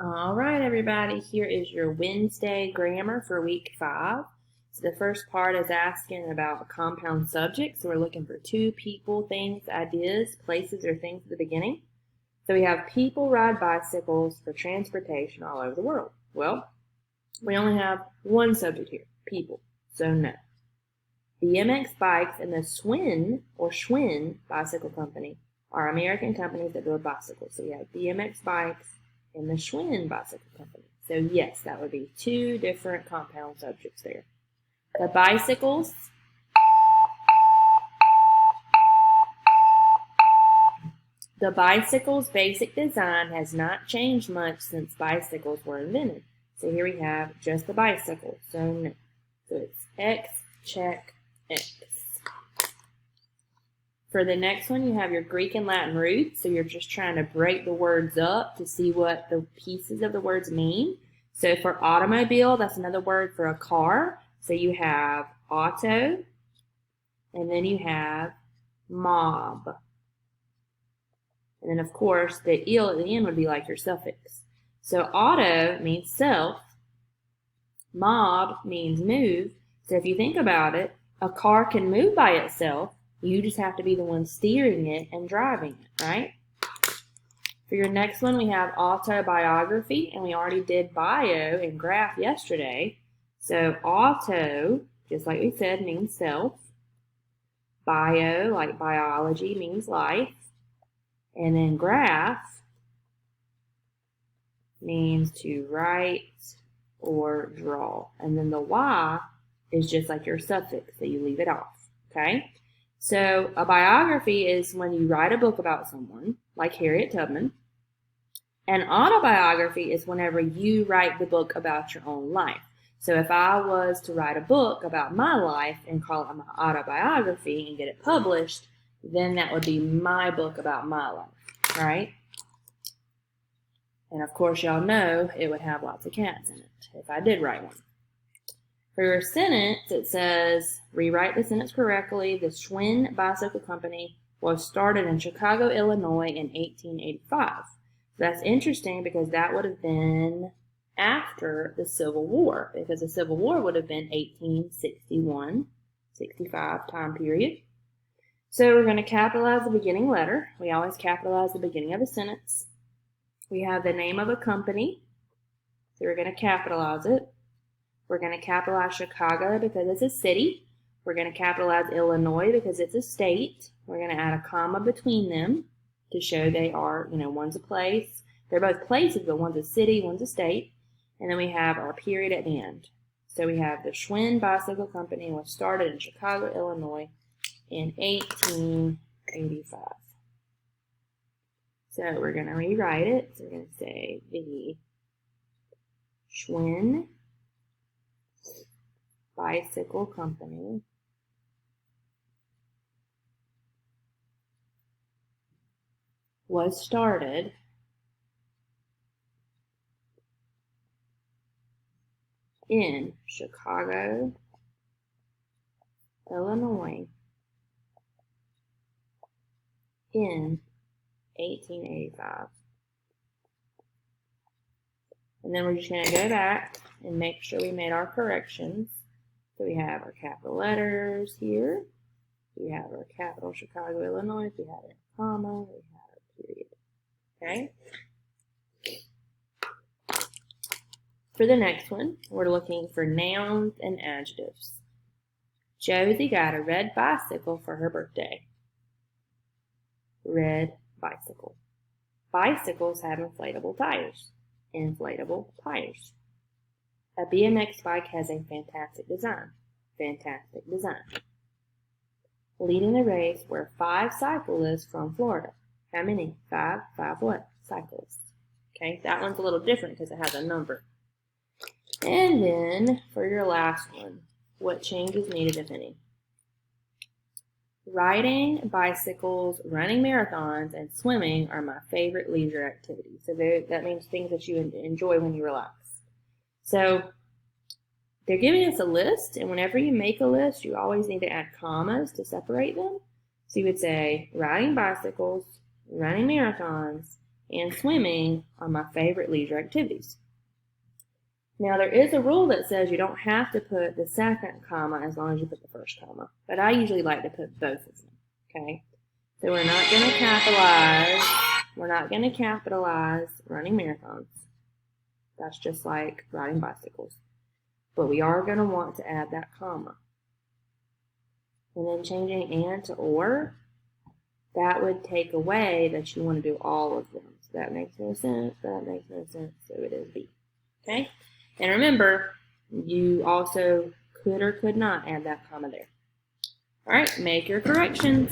All right, everybody, here is your Wednesday grammar for week 5. So the first part is asking about compound subjects. So we're looking for two people, things, ideas, places, or things at the beginning. So we have people ride bicycles for transportation all over the world. Well, we only have one subject here, people, so no. BMX Bikes and the Schwinn Bicycle Company are American companies that build bicycles. So we have BMX Bikes and the Schwinn Bicycle Company. So yes, that would be two different compound subjects there. The bicycles The bicycle's basic design has not changed much since bicycles were invented. So here we have just the bicycle. So it's X, check, X. For the next one, you have your Greek and Latin roots. So you're just trying to break the words up to see what the pieces of the words mean. So for automobile, that's another word for a car. So you have auto, and then you have mob. And then, of course, the "il" at the end would be like your suffix. So auto means self. Mob means move. So if you think about it, a car can move by itself. You just have to be the one steering it and driving it, right? For your next one, we have autobiography, and we already did bio and graph yesterday. So auto, just like we said, means self. Bio, like biology, means life. And then graph means to write or draw. And then the Y is just like your suffix, so you leave it off, okay? So a biography is when you write a book about someone, like Harriet Tubman. An autobiography is whenever you write the book about your own life. So if I was to write a book about my life and call it my autobiography and get it published, then that would be my book about my life, right? And of course, y'all know it would have lots of cats in it if I did write one. For your sentence, it says, rewrite the sentence correctly. The Schwinn Bicycle Company was started in Chicago, Illinois in 1885. So that's interesting because that would have been after the Civil War, because the Civil War would have been 1861, 65 time period. So we're going to capitalize the beginning letter. We always capitalize the beginning of a sentence. We have the name of a company, so we're going to capitalize it. We're going to capitalize Chicago because it's a city. We're going to capitalize Illinois because it's a state. We're going to add a comma between them to show they are, one's a place. They're both places, but one's a city, one's a state. And then we have our period at the end. So we have the Schwinn Bicycle Company was started in Chicago, Illinois in 1885. So we're going to rewrite it. So we're going to say the Schwinn Bicycle Company was started in Chicago, Illinois in 1885. And then we're just going to go back and make sure we made our corrections. So we have our capital letters here. We have our capital Chicago, Illinois. We have a comma. We have a period. Okay? For the next one, we're looking for nouns and adjectives. Josie got a red bicycle for her birthday. Red bicycle. Bicycles have inflatable tires. Inflatable tires. A BMX bike has a fantastic design. Fantastic design. Leading the race were 5 cyclists from Florida. How many? 5. 5 what? Cyclists. Okay, that one's a little different because it has a number. And then for your last one, what changes needed, if any? Riding bicycles, running marathons, and swimming are my favorite leisure activities. So that means things that you enjoy when you relax. So they're giving us a list, and whenever you make a list, you always need to add commas to separate them. So you would say riding bicycles, running marathons, and swimming are my favorite leisure activities. Now, there is a rule that says you don't have to put the second comma as long as you put the first comma, but I usually like to put both of them, okay? So we're not going to capitalize. We're not going to capitalize running marathons. That's just like riding bicycles. But we are going to want to add that comma. And then changing and to or, that would take away that you want to do all of them. So that makes no sense. That makes no sense. So it is B. Okay? And remember, you also could or could not add that comma there. All right, make your corrections.